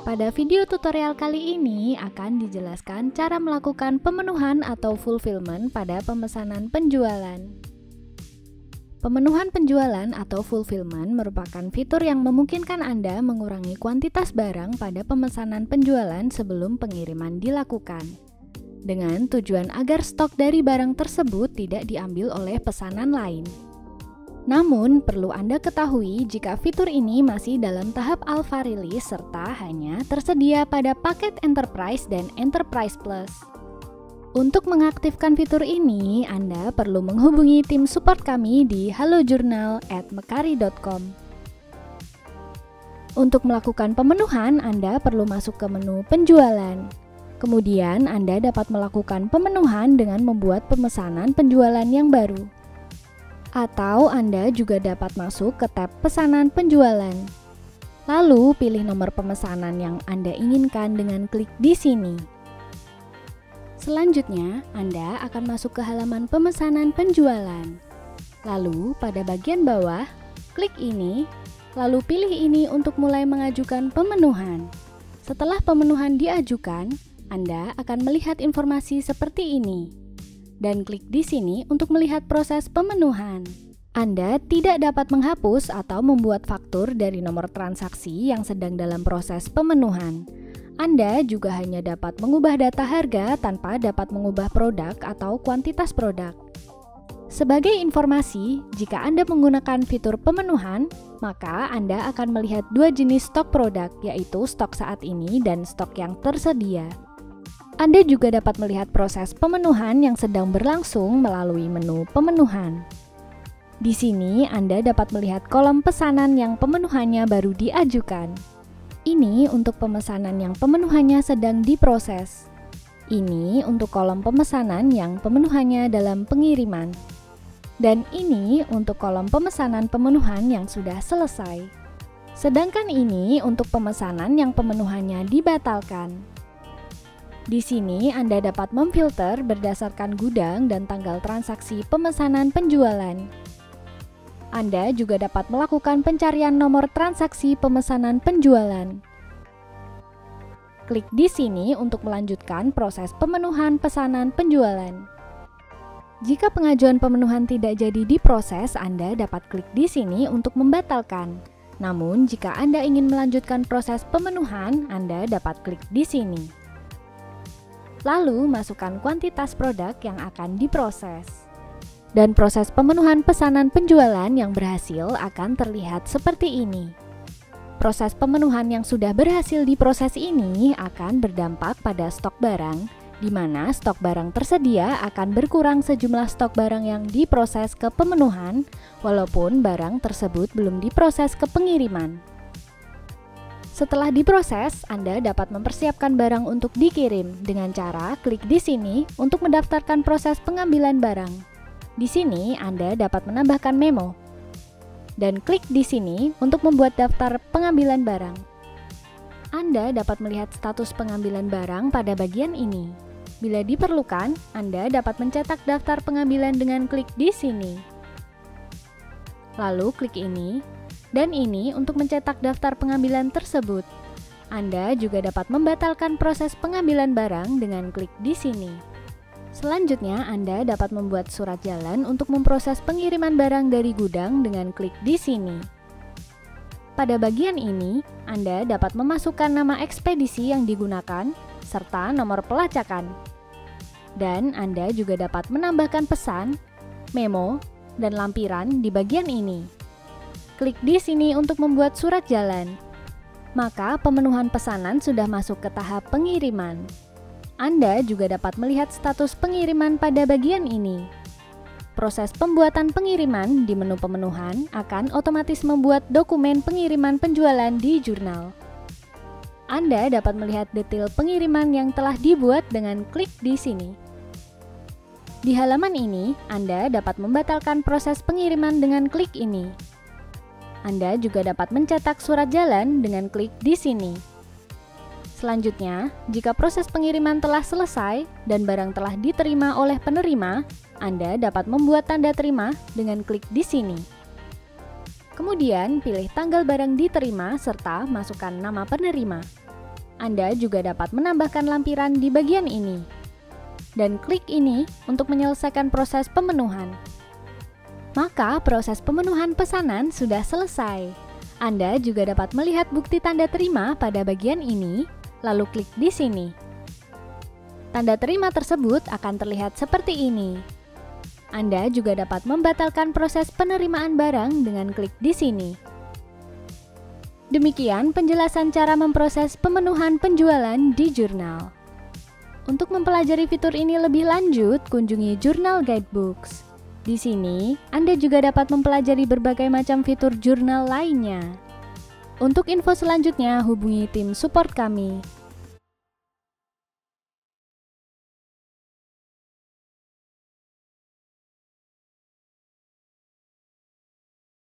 Pada video tutorial kali ini akan dijelaskan cara melakukan pemenuhan atau fulfillment pada pemesanan penjualan. Pemenuhan penjualan atau fulfillment merupakan fitur yang memungkinkan Anda mengurangi kuantitas barang pada pemesanan penjualan sebelum pengiriman dilakukan, dengan tujuan agar stok dari barang tersebut tidak diambil oleh pesanan lain. Namun, perlu Anda ketahui jika fitur ini masih dalam tahap alpha release serta hanya tersedia pada paket Enterprise dan Enterprise Plus. Untuk mengaktifkan fitur ini, Anda perlu menghubungi tim support kami di halojournal@mekari.com. Untuk melakukan pemenuhan, Anda perlu masuk ke menu penjualan. Kemudian, Anda dapat melakukan pemenuhan dengan membuat pemesanan penjualan yang baru. Atau Anda juga dapat masuk ke tab pesanan penjualan. Lalu pilih nomor pemesanan yang Anda inginkan dengan klik di sini. Selanjutnya, Anda akan masuk ke halaman pemesanan penjualan. Lalu pada bagian bawah, klik ini, lalu pilih ini untuk mulai mengajukan pemenuhan. Setelah pemenuhan diajukan, Anda akan melihat informasi seperti ini. Dan klik di sini untuk melihat proses pemenuhan. Anda tidak dapat menghapus atau membuat faktur dari nomor transaksi yang sedang dalam proses pemenuhan. Anda juga hanya dapat mengubah data harga tanpa dapat mengubah produk atau kuantitas produk. Sebagai informasi, jika Anda menggunakan fitur pemenuhan, maka Anda akan melihat dua jenis stok produk, yaitu stok saat ini dan stok yang tersedia. Anda juga dapat melihat proses pemenuhan yang sedang berlangsung melalui menu pemenuhan. Di sini Anda dapat melihat kolom pesanan yang pemenuhannya baru diajukan. Ini untuk pemesanan yang pemenuhannya sedang diproses. Ini untuk kolom pemesanan yang pemenuhannya dalam pengiriman. Dan ini untuk kolom pemesanan pemenuhan yang sudah selesai. Sedangkan ini untuk pemesanan yang pemenuhannya dibatalkan. Di sini Anda dapat memfilter berdasarkan gudang dan tanggal transaksi pemesanan penjualan. Anda juga dapat melakukan pencarian nomor transaksi pemesanan penjualan. Klik di sini untuk melanjutkan proses pemenuhan pesanan penjualan. Jika pengajuan pemenuhan tidak jadi diproses, Anda dapat klik di sini untuk membatalkan. Namun, jika Anda ingin melanjutkan proses pemenuhan, Anda dapat klik di sini. Lalu, masukkan kuantitas produk yang akan diproses. Dan proses pemenuhan pesanan penjualan yang berhasil akan terlihat seperti ini. Proses pemenuhan yang sudah berhasil diproses ini akan berdampak pada stok barang, di mana stok barang tersedia akan berkurang sejumlah stok barang yang diproses ke pemenuhan, walaupun barang tersebut belum diproses ke pengiriman. Setelah diproses, Anda dapat mempersiapkan barang untuk dikirim dengan cara klik di sini untuk mendaftarkan proses pengambilan barang. Di sini Anda dapat menambahkan memo. Dan klik di sini untuk membuat daftar pengambilan barang. Anda dapat melihat status pengambilan barang pada bagian ini. Bila diperlukan, Anda dapat mencetak daftar pengambilan dengan klik di sini. Lalu klik ini. Dan ini untuk mencetak daftar pengambilan tersebut. Anda juga dapat membatalkan proses pengambilan barang dengan klik di sini. Selanjutnya, Anda dapat membuat surat jalan untuk memproses pengiriman barang dari gudang dengan klik di sini. Pada bagian ini, Anda dapat memasukkan nama ekspedisi yang digunakan serta nomor pelacakan. Dan Anda juga dapat menambahkan pesan, memo, dan lampiran di bagian ini. Klik di sini untuk membuat surat jalan. Maka pemenuhan pesanan sudah masuk ke tahap pengiriman. Anda juga dapat melihat status pengiriman pada bagian ini. Proses pembuatan pengiriman di menu pemenuhan akan otomatis membuat dokumen pengiriman penjualan di jurnal. Anda dapat melihat detail pengiriman yang telah dibuat dengan klik di sini. Di halaman ini, Anda dapat membatalkan proses pengiriman dengan klik ini. Anda juga dapat mencetak surat jalan dengan klik di sini. Selanjutnya, jika proses pengiriman telah selesai dan barang telah diterima oleh penerima, Anda dapat membuat tanda terima dengan klik di sini. Kemudian, pilih tanggal barang diterima serta masukkan nama penerima. Anda juga dapat menambahkan lampiran di bagian ini. Dan klik ini untuk menyelesaikan proses pemenuhan. Maka proses pemenuhan pesanan sudah selesai. Anda juga dapat melihat bukti tanda terima pada bagian ini, lalu klik di sini. Tanda terima tersebut akan terlihat seperti ini. Anda juga dapat membatalkan proses penerimaan barang dengan klik di sini. Demikian penjelasan cara memproses pemenuhan penjualan di jurnal. Untuk mempelajari fitur ini lebih lanjut, kunjungi Jurnal Guidebooks. Di sini, Anda juga dapat mempelajari berbagai macam fitur jurnal lainnya. Untuk info selanjutnya, hubungi tim support kami.